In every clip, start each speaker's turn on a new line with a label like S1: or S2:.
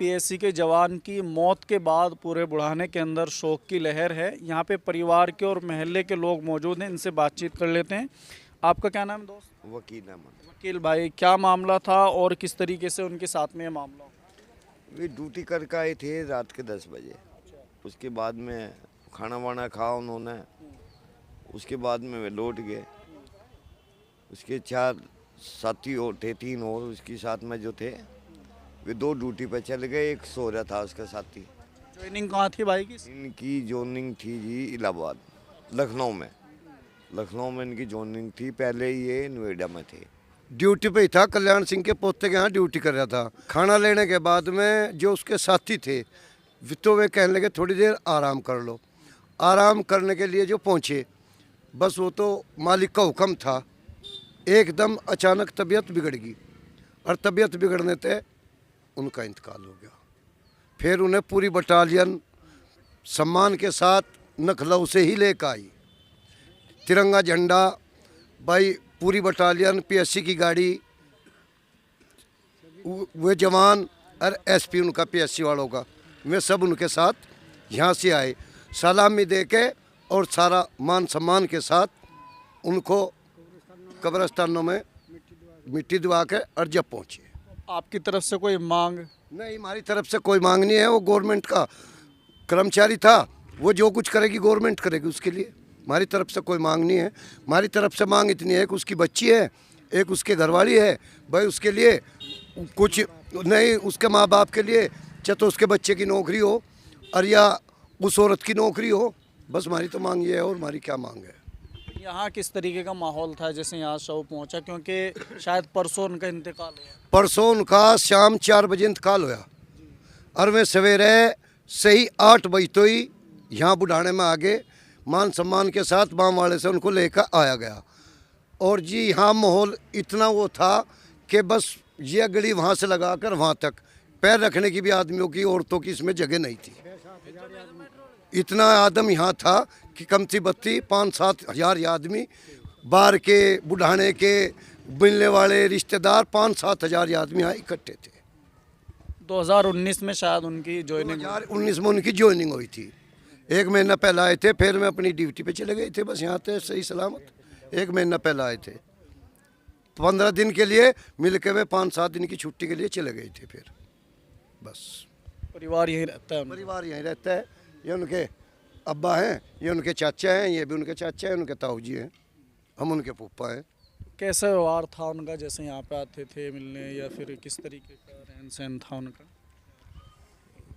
S1: PSC के जवान की मौत के बाद पूरे बुढ़ाने के अंदर शोक की लहर है। यहाँ पे परिवार के और महल्ले के लोग मौजूद हैं, इनसे बातचीत कर लेते हैं। आपका क्या नाम है दोस्त?
S2: वकील अहमद।
S1: वकील भाई, क्या मामला था और किस तरीके से उनके साथ में ये मामला हुआ?
S2: वे ड्यूटी करके आए थे रात के 10 बजे। उसके बाद में खाना वाना खाया उन्होंने। उसके बाद में वे लौट गए। उसके 4 साथी और थे, 3 और उसके साथ में जो थे वे 2 ड्यूटी पे चले गए। एक सो रहा था उसका साथी।
S1: ज्वाइनिंग कहाँ थी भाई की?
S2: इनकी जॉइनिंग थी जी इलाहाबाद, लखनऊ में। लखनऊ में इनकी जॉइनिंग थी। पहले ये नोएडा में थे।
S3: ड्यूटी पे ही था, कल्याण सिंह के पोते के यहाँ ड्यूटी कर रहा था। खाना लेने के बाद में जो उसके साथी थे तो वे कहने लगे थोड़ी देर आराम कर लो। आराम करने के लिए जो पहुँचे, बस वो तो मालिक का हुक्म था। एकदम अचानक तबीयत बिगड़ गई और तबीयत बिगड़ने से उनका इंतकाल हो गया। फिर उन्हें पूरी बटालियन सम्मान के साथ लखनऊ से ही लेकर आई। तिरंगा झंडा भाई, पूरी बटालियन, पीएससी की गाड़ी, वे जवान और एसपी उनका पीएससी वालों का, वे सब उनके साथ यहाँ से आए। सलामी दे के और सारा मान सम्मान के साथ उनको कब्रिस्तानों में मिट्टी दबा के और जब पहुँचे।
S1: आपकी तरफ से कोई मांग?
S3: नहीं, हमारी तरफ से कोई मांग नहीं है। वो गवर्नमेंट का कर्मचारी था, वो जो कुछ करेगी गवर्नमेंट करेगी उसके लिए। हमारी तरफ से कोई मांग नहीं है। हमारी तरफ से मांग इतनी है कि उसकी बच्ची है, एक उसके घरवाली है भाई, उसके लिए कुछ नहीं, उसके माँ बाप के लिए चाहे तो उसके बच्चे की नौकरी हो और या उस औरत की नौकरी हो। बस हमारी तो मांग ये है, और हमारी क्या मांग है।
S1: यहाँ किस तरीके का माहौल था जैसे यहाँ शव पहुँचा, क्योंकि शायद परसों उनका इंतकाल हुआ?
S3: परसों उनका शाम 4 बजे इंतकाल हुआ और वे सवेरे सही 8 बजे तो ही यहाँ बुढ़ाने में आगे मान सम्मान के साथ बाम वाले से उनको लेकर आया गया। और जी यहाँ माहौल इतना वो था कि बस ये गली वहाँ से लगाकर वहाँ तक पैर रखने की भी आदमियों की, औरतों की इसमें जगह नहीं थी। इतना आदम यहाँ था कि कम सी बत्ती 5-7 हज़ार आदमी, बाहर के बुढ़ाने के मिलने वाले रिश्तेदार 5-7 हज़ार आदमी यहाँ इकट्ठे थे।
S1: 2019 में शायद उनकी ज्वाइनिंग?
S3: 2019 में उनकी ज्वाइनिंग हुई थी। 1 महीना पहले आए थे, फिर मैं अपनी ड्यूटी पे चले गए थे। बस यहाँ थे सही सलामत। 1 महीना पहले आए थे, 15 दिन के लिए मिल के वे 5-7 दिन की छुट्टी के लिए चले गए थे। फिर बस
S1: परिवार यहीं रहता है?
S3: परिवार यहीं रहता है। ये उनके अब्बा हैं, ये उनके चाचा हैं, ये भी उनके चाचा हैं, उनके ताऊ जी हैं, हम उनके फूफा हैं।
S1: कैसा व्यवहार था उनका जैसे यहाँ पे आते थे मिलने, या फिर किस तरीके का रहन सहन था उनका?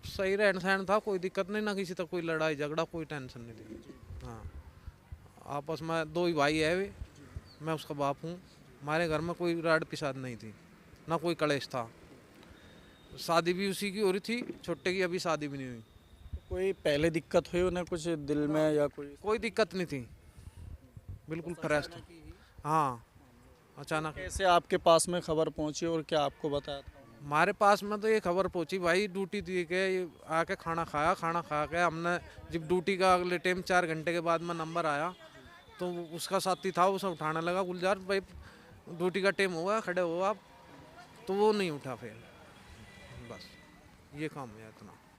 S4: सही रहन सहन था, कोई दिक्कत नहीं, ना किसी तक कोई लड़ाई झगड़ा, कोई टेंशन नहीं थी। हाँ, आपस में 2 ही भाई है वे, मैं उसका बाप हूँ। हमारे घर में कोई राड पिसाद नहीं थी, ना कोई कलेश था। शादी भी उसी की हो रही थी, छोटे की अभी शादी भी नहीं हुई।
S1: कोई पहले दिक्कत हुई उन्हें कुछ दिल में या
S4: कोई दिक्कत नहीं थी, बिल्कुल फ्रेश था। हाँ, अचानक
S1: कैसे आपके पास में खबर पहुंची और क्या आपको बताया था?
S4: हमारे पास में तो ये खबर पहुंची भाई, ड्यूटी दी के आके खाना खाया। खाना खा के हमने जब ड्यूटी का अगले टाइम 4 घंटे के बाद में नंबर आया तो उसका साथी था, उसे उठाने लगा, गुलजार भाई ड्यूटी का टाइम होगा, खड़े हो आप। तो वो नहीं उठा। फिर बस ये काम है इतना।